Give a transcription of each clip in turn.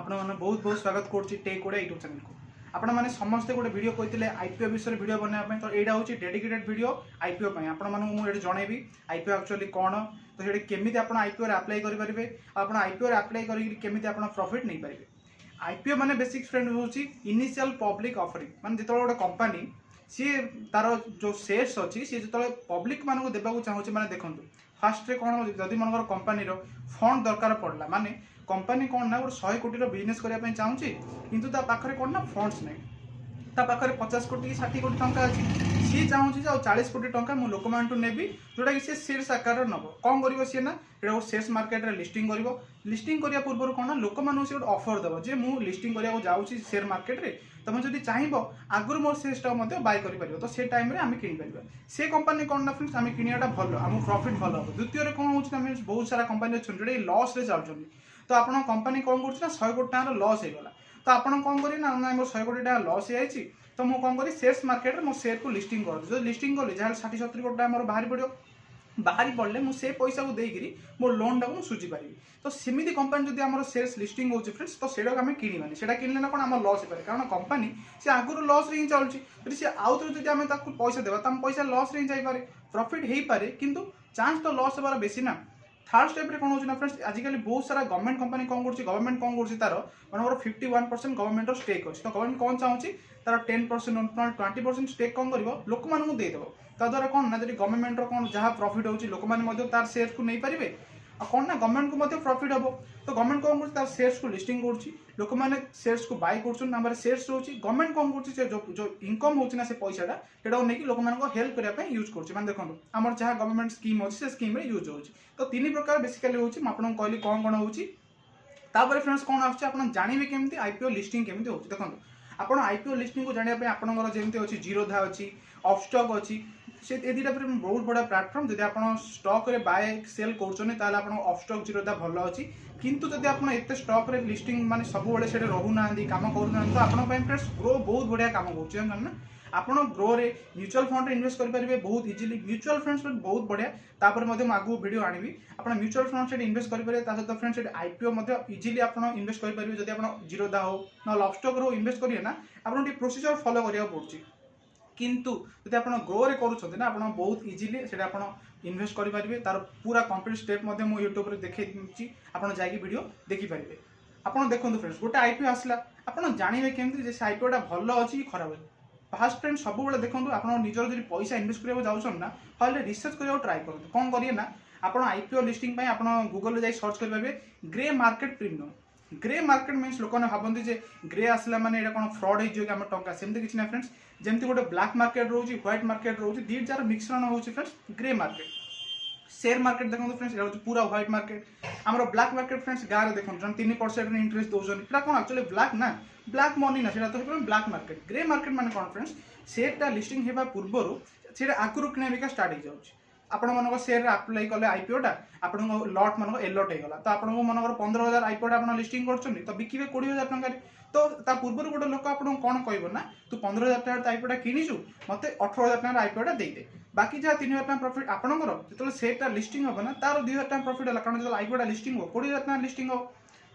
आपने बहुत बहुत स्वागत करुच्ची टेक ओडिया यूट्यूब चैनल को। आपण मैंने समस्ते गोटे वीडियो कहते आईपीओ विषय वीडियो बनाया तो यहाँ हूँ डेडिकेटेड वीडियो आईपीओ मुझे जनइबी आईपीओ एक्चुअली कौन तो ये केमी आप आईपीओ अप्लाई करेंगे आप आईपीओ अप्लाई करके प्रॉफिट नहीं पारे। आईपीओ माने बेसिक फ्रेंड हूँ इनिशियल पब्लिक ऑफरिंग माने जो गोटे कंपनी सी तार जो शेयर्स अच्छी सी जो पब्लिक मानक देवाक चाहूँगी माने देखो फास्ट कौन जदि मन कंपानी फंड दरकार पड़ला माने कंपानी कौन ना गोटे 100 कोटी बिजनेस करने चाहूँगी किंतु ता पाखरे कौन ना फंड्स नहीं ता पाखरे 50 कोटी 60 कोटी टंका अच्छी सी चाहूँगी 40 कोटी टंका मु लोक मानटू नेबी जोटा कि शेयर्स आकार नब कौन कर सी ना ये शेयर्स मार्केट रे लिस्टिंग कर लिस्टिंग करने पूर्व कौन ना लोक मानू गोटे ऑफर देव जे मु लिस्टिंग करने जाऊँगी शेयर मार्केट रे तुम जब चाहब आगुरी मोर शेयर्स बाय कर तो से टाइम आम किपर से कंपानी कौन ना फ्रेंड्स आम किणा भल आम प्रॉफिट भल हम द्वितीय कौन हो बहुत सारा कंपानी अच्छा जो लॉस रे चलुँच तो आप कंपानी कौन कर 100 कोटी टाँग लॉस होगा तो आप कौन करेंगे ना ना मोर 100 कोटी टाँग लॉस हो तो मुझे कौन करी शेयर्स मार्केट में मो शेयर को लिस्टिंग कर जो लिस्टिंग कली जहाँ 60-70 कोटी टाँग मोर बाहरी पड़ो बाहरी पड़े मुझे पैसा को देकर मो लोन टाक सुझी पारि तो सेमती कंपानी जब आम शेयर्स लिस्टिंग हो फ्रेंड्स तो सेटा आम किणवानी से किणले ना कौन आम लॉस हो पाए कारण कंपानी से आगुरी लॉस रे ही चलुची सी आउ थे जब आम पैसा देवा तो पैसा लॉस रे ही जापे प्रॉफिट हो पारे किंतु चांस तो लॉस होबार बेसी ना। थर्ड स्टेप रे कौन होना फ्रेंड्स आजिकल बहुत सारा गवर्नमेंट कंपनी कौन कर गवर्नमेंट कौन कर तार मनोर 51% गवर्नमेंट स्टेक अच्छी तो गवर्नमेंट कौन चाहूँगी तार 10% 20% स्टेक कौन कर लोक मानू देदेव ताद्वारा कौन ना जब गवर्नमेंट कौन जहाँ प्रॉफिट होची लोक मैंने तार शेयर को नहीं पारे कौन ना गवर्नमेंट को प्रॉफिट हम तो गवर्नमेंट कौन कर शेयर्स को लिस्टिंग कर लोक मैंने शेयर्स को बाय कर शेयर्स रोचे गवर्नमेंट कौन कर जो इनकम होना से पैसाटा सेटा नहीं लोक हेल्प करने यूज कर देखो आम जहाँ गवर्नमेंट स्कीम अच्छी से स्कीम यूज हो तो 3 प्रकार बेसिकली होची आपको कहली कौन कौन होची तापर फ्रेंड्स कौन आछे आपन जानिबे केमती आईपीओ लिस्टिंग केमती होची देखो आपन आईपीओ लिस्टिंग को जानिया पे आपनकर जेमती होची जीरोधा अच्छी ऑफस्टॉक अच्छी से ए दुटा बहुत बड़ा प्लेटफॉर्म जब आप स्टॉक रे बाय सेल कर ऑफस्टॉक जीरोधा भल अच्छी किंतु जब आप एत स्टॉक रे लिस्टिंग माने सब बेले से रहूना काम करूना तो आप फ्रेंड्स ग्रो बहुत बढ़िया काम कर आप ग्रो रे म्यूचुअल फंड इन्वेस्ट करेंगे बहुत इजिली म्यूचुअल फंड्स बहुत बढ़िया तापर आगू वीडियो आनी आप म्यूचुअल फंड से इन्वेस्ट करेंगे सहित फ्रेंड्स आईपीओ इजिली आप इन्वेस्ट करेंगे जब आप जीरोधा हो ना लॉपस्टॉक रो इन्वेस्ट करिए ना आपको प्रोसीजर फॉलो करा पड़ुछि किंतु जब आप ग्रो रे करूँ ना आप बहुत इजिली से इन्वेस्ट करेंगे तार पूरा कंप्लीट स्टेप मुझे यूट्यूब रे देखी आप जाकि वीडियो देखिपारे आप देखो फ्रेंड्स गोटे आईपीओ आसला आप जानवे केमती से आईपीओटा भल अच्छी कि खराब है फास्ट फ्रेंड सब देखो आप निजर जो पैसा इन्वेस्ट करने जाऊँ ना पहले रिसर्च करने ट्राए करूँ कौन करिए ना आप आईपीओ लिस्टिंग आप गूगल जाई सर्च करेंगे grey market premium grey market means लोक भावती जे ग्रे आसला माने एटा कौन फ्रॉड हो टंका सेमती किसी ना फ्रेंड्स जमती गोटे ब्लैक मार्केट रोचे व्हाइट मार्केट रोचे दी जार मिश्रण हो friends grey market share market देखो फ्रेंड्स ये पूरा व्हाइट मार्केट आम ब्लैक मार्केट फ्रेंड्स गाँव देखो 3% इंटरेस्ट दौरान कौन एक्चुअली ब्लैक ना ब्लैक मनी ना तो ब्लैक मार्केट ग्रे मार्केट माने कौन फ्रेंड्स शेयरटा लिस्टिंग होगा पूर्वर से आगुरी किଣା बिका स्टार्ट हो जाऊँगी आपण मन शेयर अप्लाई कले आईपीओटा आप लट मन एलट होगा तो आपको मनकर 15,000 आईपीओटा आप लिस्टिंग कर तो बिकिबे 20,000 टंका तो ता पूर्व गोटे लोक आपको कौन कह ना तू 15,000 टଙ୍କା आईपीओटा किणीचु मत 18,000 टଙ୍କା आईपीओटा देदे बाकी जहाँ 3,000 टଙ୍କା प्रॉफिट आपंकर जो शेयरटा लिस्टिंग हम ना तार 2,000 टଙ୍କା प्रॉफिट है कारण जो आईपीओटा लिस्टिंग हो 20,000 टଙ୍କା लिस्टिंग हो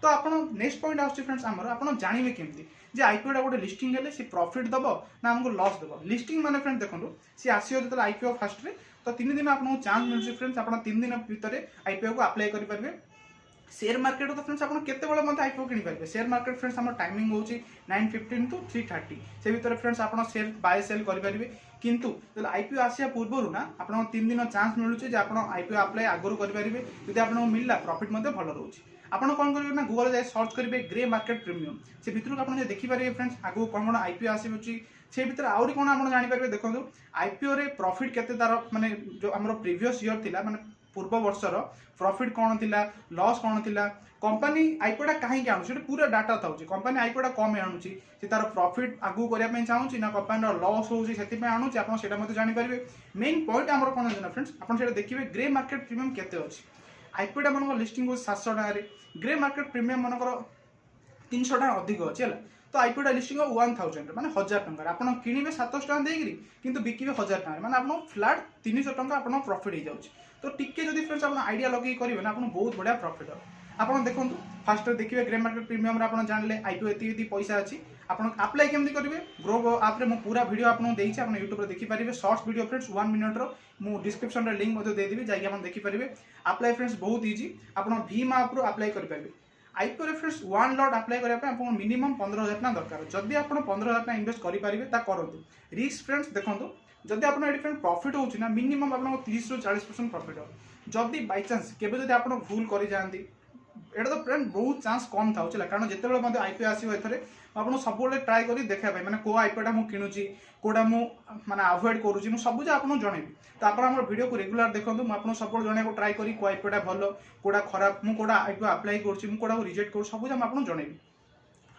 तो आप नेक्स्ट पॉइंट आउट फ्रेंड्स आमर आप जानवे केमती जे आईपीओटा गोटे लिस्टिंग है सी प्रॉफिट दब ना आमको लॉस दब लिस्टिंग माने फ्रेंड्स देखो सी आसो जो आईपीओ फास्ट रे तो 3 दिन आपको चांस मिलूँ फ्रेंड्स आप 3 दिन भितर आईपीओ को अप्लाई करेंगे शेयर मार्केट तो फ्रेंड्स आप केतबेले मत आईपीओ किनी पारे शेयर मार्केट फ्रेंड्स आम टाइमिंग होची 9:15 टू 3:30 से भितर फ्रेंड्स आप शेयर बाय सेल करेंगे किंतु जो आईपीओ आसिया पूर्व ना आप 3 दिन चांस मिलूँ आप आईपीओ अप्लाई आगुरी करेंगे जब आपको मिलला प्रॉफिट भल रोचे आपन कौन करेंगे ना गूगल जाए सर्च करेंगे ग्रे मार्केट प्रीमियम से भितर आप देखिपारे फ्रेंड्स आगू कौन कौन आईपीओ आसूँ से भितर आहरी कौन आप जानीपारे देखो आईपीओ रे प्रॉफिट केते तार माने जो आम प्रीवियस ईयर थिला माने पूर्व वर्षर प्रॉफिट कौन थिला लॉस कौन थिला कंपनी आईपीओटा कहीं आणुची पूरा डाटा था कंपनी आईपीओटा कम आणुची से तार प्रॉफिट आगू करने चाहूँगी ना कंपनी लॉस होची से आणुची आप जानीपारे मेन पॉइंट आम कौन है ना फ्रेंड्स आप देखिए ग्रे मार्केट प्रीमियम केते अच्छी आईपीओटा मन लिस्टिंग हो 700 टଙ୍କା ग्रे मार्केट प्रीमियम मनकर 300 टଙ୍କା अधिक अच्छी है तो आईपीओटा लिस्टिंग हो 1000 माने 1000 टଙ୍କା आप किणवे 700 टଙ୍କା देकरी किंतु बिकिबे 1000 टଙ୍କା माने आप फ्लैट 300 टଙ୍କା आप प्रॉफिट हो जाऊँगी तो टिके जदि फ्रेंड्स आप आइडिया लगे करेंगे ना आप बहुत बढ़िया प्रॉफिट हो आपन देखो फास्ट देखिए ग्रे मार्केट प्रीमियम रे आपन जानले आईपीओ एति पैसा अछि आपन अप्लाई केमती करेंगे ग्रो आप रे मो पूरा वीडियो आपन देइछि आपन YouTube रे देखि परिबे शॉर्ट्स वीडियो फ्रेंड्स 1 मिनिट रो मु डिस्क्रिप्शन रे लिंक मते दे देबी जाई आपन देखि परिबे अप्लाई फ्रेंड्स बहुत इजी आपन भीम ऐप रो अप्लाई करि परिबे आईपीओ रे फ्रेंड्स 1 लॉट अप्लाई करिया पे आपन मिनिमम 15000 ना दरकार जदी आपन 15000 ना इन्वेस्ट करि परिबे ता करंतु रिस्क फ्रेंड्स देखंतु जदी आपन एडी फ्रेंड प्रॉफिट होउछि ना मिनिमम आपन 30 रो 40% प्रॉफिट हो जदी बाय चांस केबे जदी आपन भूल करि जानती एटा तो फ्रेंड बहुत चांस कम था कारण जिते आईपीओ आसो एथरे आपको सब ट्राए कर देखा मैंने को आईपीओटा मुझे किणुची कोटा मुझे अवॉइड करुँची सब आपको जनइबी तो आप वीडियो को रेगुलर देखो मुझे सब जन ट्राए करी को आईपीओटा भल कोटा खराब मुझे कोटा आईपीओ अप्लाई करूँ रिजेक्ट करूँ सब आपको जनइबी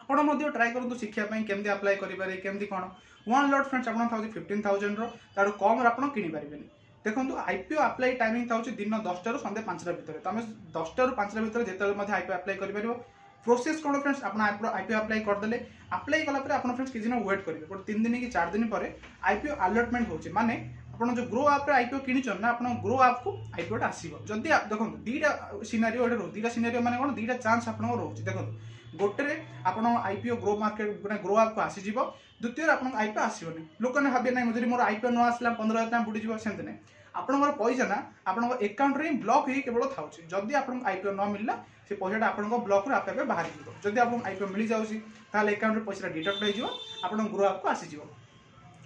आपड़ ट्राए करूँ शिखापी केमती अप्लाई करेंगे केमती कौन 1 लॉट फ्रेंड्स आप 15,000 रो कम आप किनीपारे देखो आईपीओ अप्लाई टाइमिंग था दिन 10 टा संध्या 5टा भितर तुम 10 टा 5टा भितर जिते आईपीओ अप्लाई कर प्रोसेस कौन फ्रेंड्स आप आईपीओ अप्लाई करदे अप्लाई कला आप फ्रेंड्स किसी दिन वेट करेंगे गोटे 3 दिन कि 4 दिन पर आईपीओ अलॉटमेंट हो माने आपन जो ग्रो ऐप रे आईपीओ किनिछन ना आपन ग्रो ऐप को आईपीओटा आसीबो जदी देखो दीटा सिनेरियो एडे रो दीटा सिनेरियो माने कोन दीटा चांस आपन रोची देखो गोटे रे आपन आईपीओ ग्रो मार्केट माने ग्रो ऐप को आसी जीवो द्वितीय आपन आईपीओ आसीबोनी लोक ने भाबे नै जदी मोर आईपीओ न आसला 15000 टाइम बुडी जीवो सेंते नै आपन पैसा ना आपन अकाउंट रे ब्लॉक ही केवल थाउची जदी आपन आईपीओ न मिलला से पैसाटा आपन ब्लॉक रे आपे बाहर जीवो जदी आपन आईपीओ मिल जाउची ताले अकाउंट रे पैसा डिडक्ट हो जीवो आपन ग्रो ऐप को आसी जीवो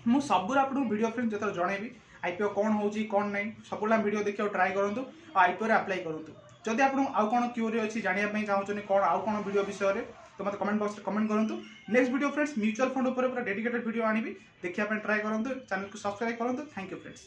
मु सबुर आपन वीडियो फ्रेंड जतर जणेबी आईपीओ कौन होउची कौन नै सबुला वीडियो देखियो ट्राई करंतु आईपीओ रे अप्लाई करंतु जदी आपन आउ कोन क्यूरी अछि जानिया पई चाहउछनी कोन आउ कोन वीडियो विषय रे तो मत कमेंट बॉक्स रे कमेंट करंतु next video friends mutual fund ऊपर पूरा डेडिकेटेड वीडियो आनिबी देखिया पई ट्राई करंतु चैनल को सब्सक्राइब करंतु थैंक यू फ्रेंड्स।